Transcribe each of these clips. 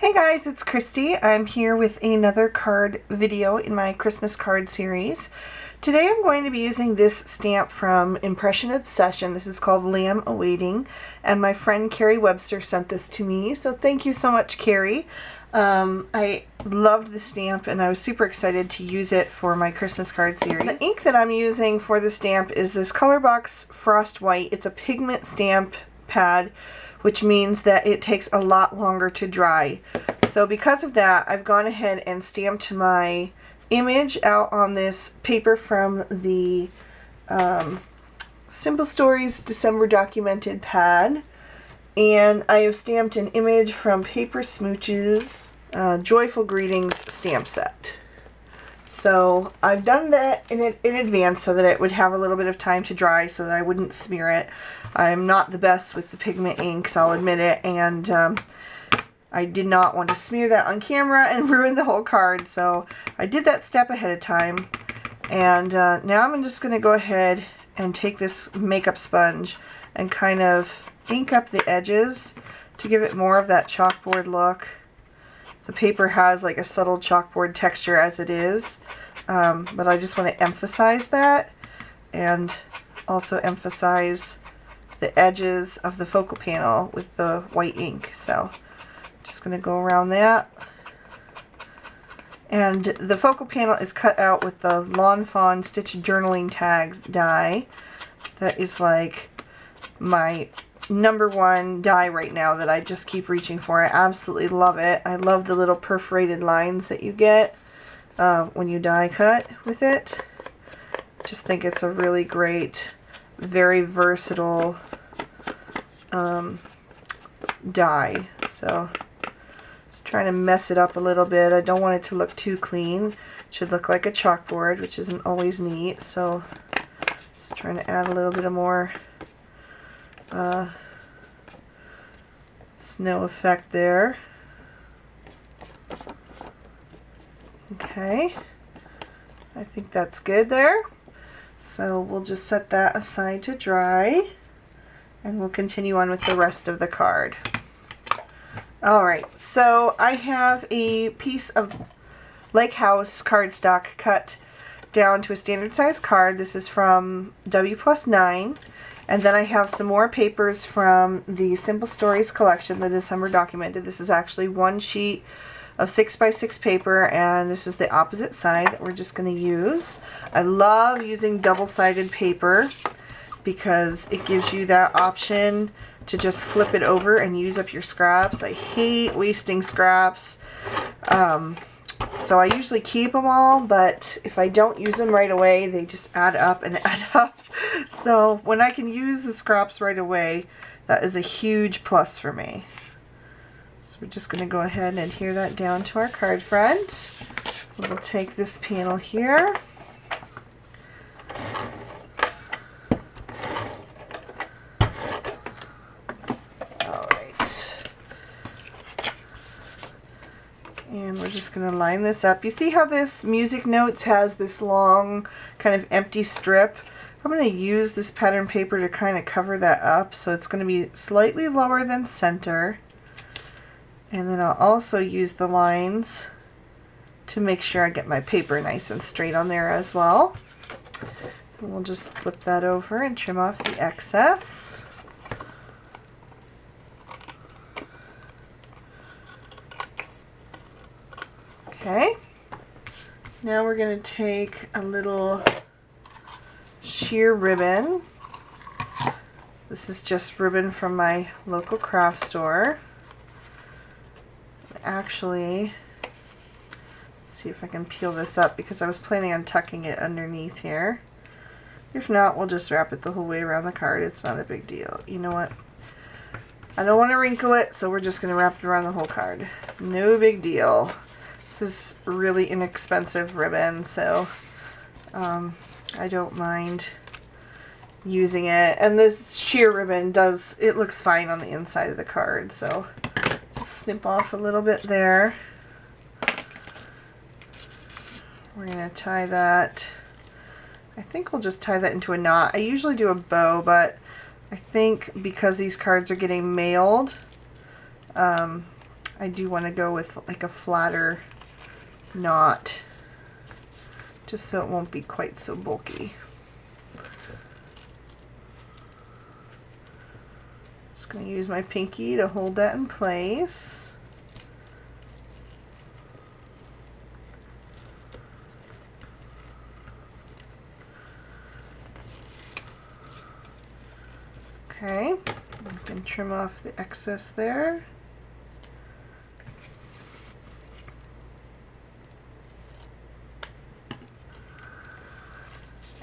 Hey guys, it's Christy. I'm here with another card video in my Christmas card series. Today I'm going to be using this stamp from Impression Obsession. This is called Lamb Awaiting, and my friend Carrie Webster sent this to me, so thank you so much, Carrie. I loved the stamp and I was super excited to use it for my Christmas card series. The ink that I'm using for the stamp is this Colorbox Frost White. It's a pigment stamp pad, which means that it takes a lot longer to dry. So because of that, I've gone ahead and stamped my image out on this paper from the Simple Stories December Documented pad. And I have stamped an image from Paper Smooch's Joyful Greetings stamp set. So I've done that in advance so that it would have a little bit of time to dry so that I wouldn't smear it. I'm not the best with the pigment inks, I'll admit it, and I did not want to smear that on camera and ruin the whole card, so I did that step ahead of time. And now I'm just going to go ahead and take this makeup sponge and kind of ink up the edges to give it more of that chalkboard look. The paper has like a subtle chalkboard texture as it is, but I just want to emphasize that and also emphasize the edges of the focal panel with the white ink. So just going to go around that. And the focal panel is cut out with the Lawn Fawn Stitch Journaling Tags die. That is like my #1 die right now that I just keep reaching for. I absolutely love it. I love the little perforated lines that you get when you die cut with it. Just think it's a really great, very versatile die. So just trying to mess it up a little bit. I don't want it to look too clean. It should look like a chalkboard, which isn't always neat. So just trying to add a little bit of more snow effect there. Okay, I think that's good there. So we'll just set that aside to dry and we'll continue on with the rest of the card. Alright, so I have a piece of Lake House cardstock cut down to a standard size card. This is from W+9. And then I have some more papers from the Simple Stories collection, the December Documented. This is actually one sheet of 6x6 paper, and this is the opposite side that we're just going to use. I love using double-sided paper because it gives you that option to just flip it over and use up your scraps. I hate wasting scraps. So I usually keep them all, but if I don't use them right away, they just add up and add up. So when I can use the scraps right away, that is a huge plus for me. So we're just going to go ahead and adhere that down to our card front. We'll take this panel here. And we're just going to line this up. You see how this Music Notes has this long kind of empty strip? I'm going to use this pattern paper to kind of cover that up, so it's going to be slightly lower than center. And then I'll also use the lines to make sure I get my paper nice and straight on there as well. And we'll just flip that over and trim off the excess. Okay, now we're going to take a little sheer ribbon. This is just ribbon from my local craft store. Actually, let's see if I can peel this up because I was planning on tucking it underneath here. If not, we'll just wrap it the whole way around the card. It's not a big deal. You know what? I don't want to wrinkle it, so we're just going to wrap it around the whole card. No big deal. This is really inexpensive ribbon, so I don't mind using it. And this sheer ribbon it looks fine on the inside of the card, so just snip off a little bit there. We're going to tie that. I think we'll just tie that into a knot. I usually do a bow, but I think because these cards are getting mailed, I do want to go with like a flatter knot, just so it won't be quite so bulky. Just going to use my pinky to hold that in place. Okay, you can trim off the excess there.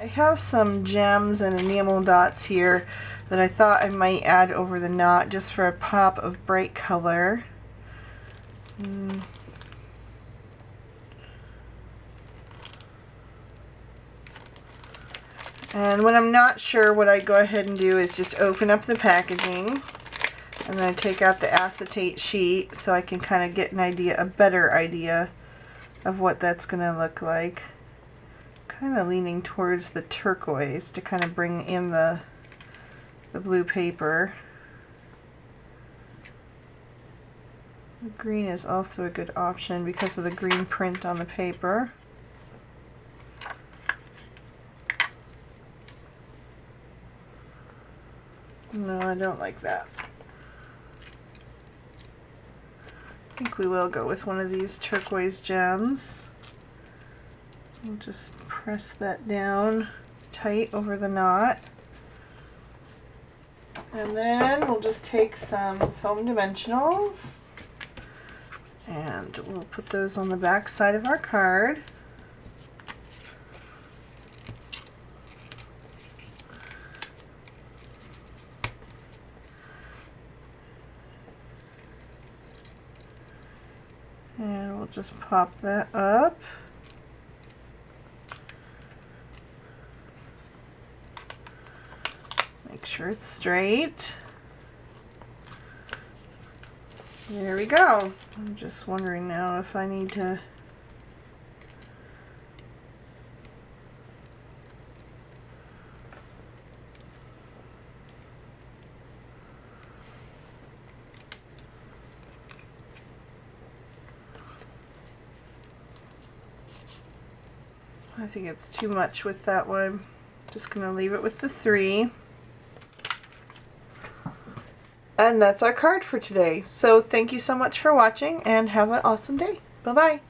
I have some gems and enamel dots here that I thought I might add over the knot just for a pop of bright color. And when I'm not sure, what I go ahead and do is just open up the packaging and then I take out the acetate sheet so I can kind of get an idea, a better idea of what that's going to look like. Kind of leaning towards the turquoise to kind of bring in the blue paper. The green is also a good option because of the green print on the paper. No, I don't like that. I think we will go with one of these turquoise gems. We'll just press that down tight over the knot. And then we'll just take some foam dimensionals and we'll put those on the back side of our card. And we'll just pop that up. Make sure it's straight. There we go. I'm just wondering now if I need to I think it's too much with that one. Just gonna leave it with the 3. And that's our card for today. So thank you so much for watching and have an awesome day. Bye-bye.